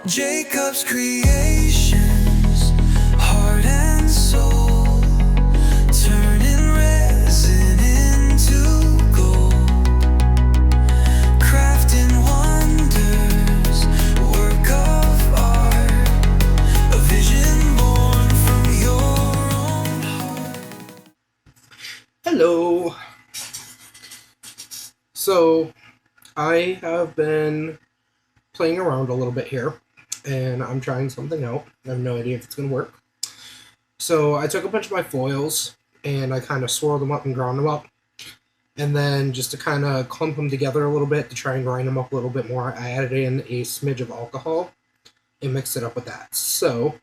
Jacob's creations, heart and soul, turning resin into gold, crafting wonders, work of art, a vision born from your own heart. Hello. So I have been playing around a little bit here and I'm trying something out. I have no idea if it's going to work. So I took a bunch of my foils and I kind of swirled them up and ground them up. And then just to kind of clump them together a little bit to try and grind them up a little bit more, I added in a smidge of alcohol and mixed it up with that. So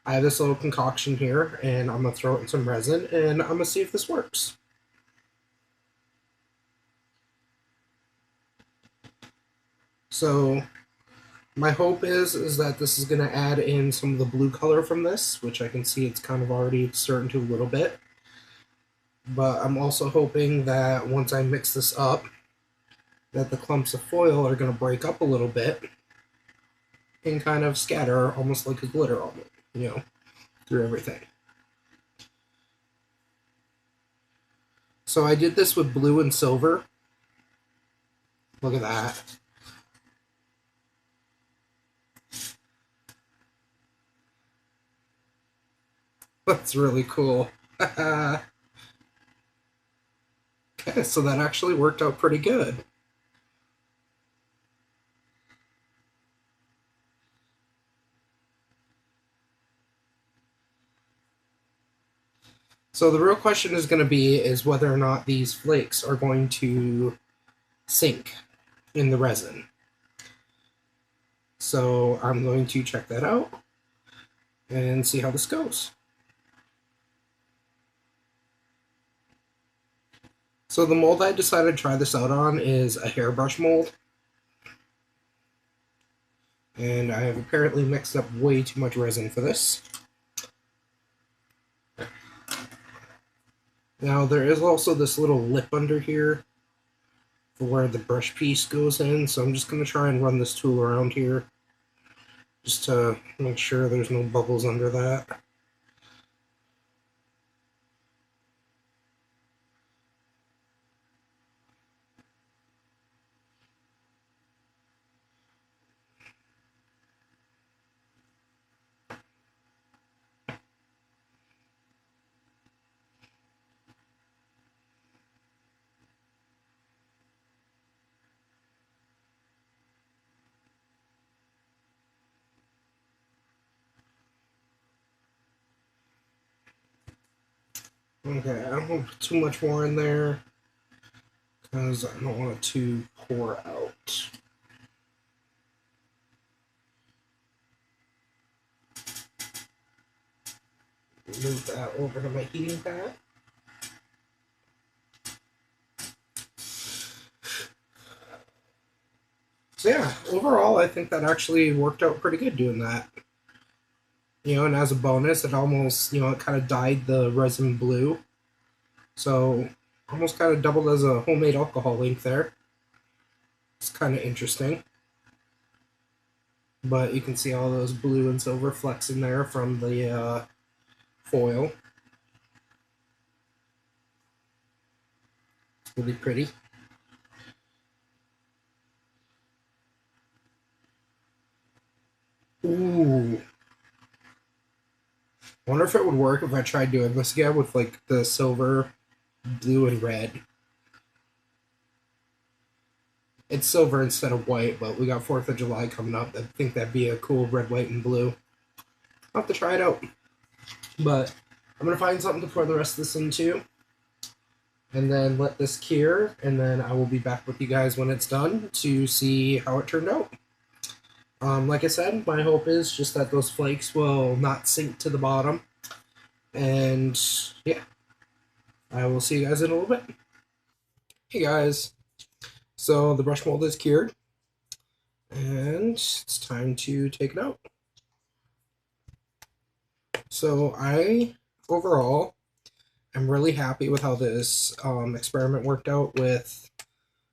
I have this little concoction here and I'm going to throw it in some resin and I'm going to see if this works. So my hope is that this is going to add in some of the blue color from this, which I can see it's kind of already starting to a little bit. But I'm also hoping that once I mix this up, that the clumps of foil are going to break up a little bit and kind of scatter almost like a glitter almond, through everything. So I did this with blue and silver. Look at that. That's really cool. Okay, so that actually worked out pretty good. So the real question is going to be is whether or not these flakes are going to sink in the resin. So I'm going to check that out and see how this goes. So the mold I decided to try this out on is a hairbrush mold. And I have apparently mixed up way too much resin for this. Now there is also this little lip under here for where the brush piece goes in, so I'm just going to try and run this tool around here just to make sure there's no bubbles under that. Okay, I don't want to put too much more in there because I don't want it to pour out. Move that over to my heating pad. So yeah, overall I think that actually worked out pretty good doing that. And as a bonus, it almost, it kind of dyed the resin blue. So, almost kind of doubled as a homemade alcohol ink there. It's kind of interesting. But you can see all those blue and silver flecks in there from the foil. It's really pretty. Ooh. I wonder if it would work if I tried doing this again with like the silver, blue, and red. It's silver instead of white, but we got 4th of July coming up. I think that'd be a cool red, white, and blue. I'll have to try it out. But I'm going to find something to pour the rest of this into. And then let this cure. And then I will be back with you guys when it's done to see how it turned out. Like I said, my hope is just that those flakes will not sink to the bottom. And yeah, I will see you guys in a little bit. Hey guys, so the brush mold is cured. And it's time to take it out. So I, overall, am really happy with how this experiment worked out with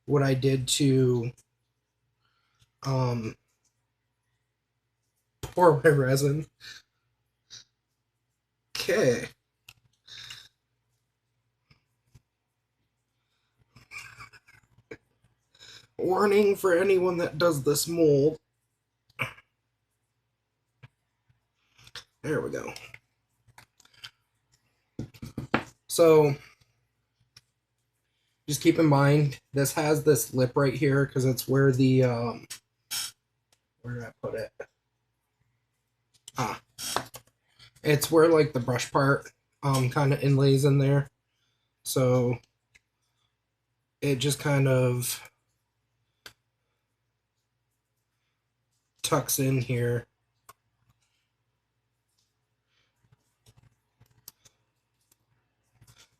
what I did to pour my resin. Okay. Warning for anyone that does this mold. There we go. So just keep in mind, this has this lip right here because it's where the, where did I put it? It's where like the brush part kind of inlays in there. So it just kind of tucks in here.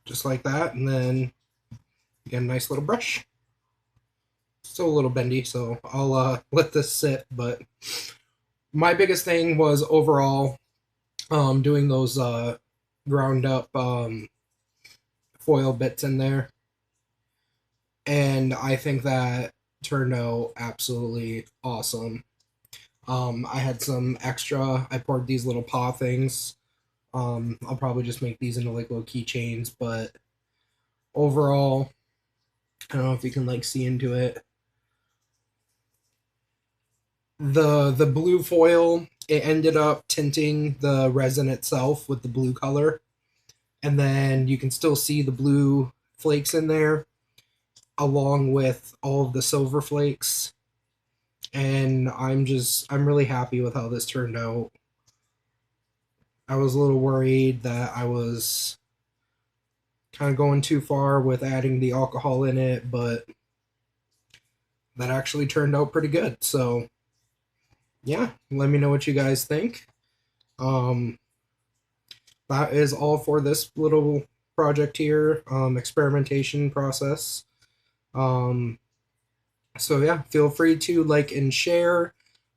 Just like that, and then you get a nice little brush. Still a little bendy, so I'll let this sit, but my biggest thing was overall doing those ground up foil bits in there, and I think that turned out absolutely awesome. I had some extra. I poured these little paw things. I'll probably just make these into like little keychains, but overall, I don't know if you can like see into it. The blue foil, it ended up tinting the resin itself with the blue color, and then you can still see the blue flakes in there along with all of the silver flakes, and I'm really happy with how this turned out. I was a little worried that I was kind of going too far with adding the alcohol in it, but that actually turned out pretty good. So yeah, let me know what you guys think. That is all for this little project here, experimentation process. So yeah, feel free to like and share.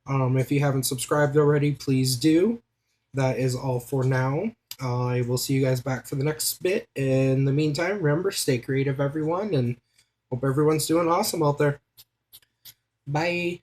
If you haven't subscribed already, please do. That is all for now. I will see you guys back for the next bit. In the meantime, remember, stay creative, everyone, and hope everyone's doing awesome out there. Bye.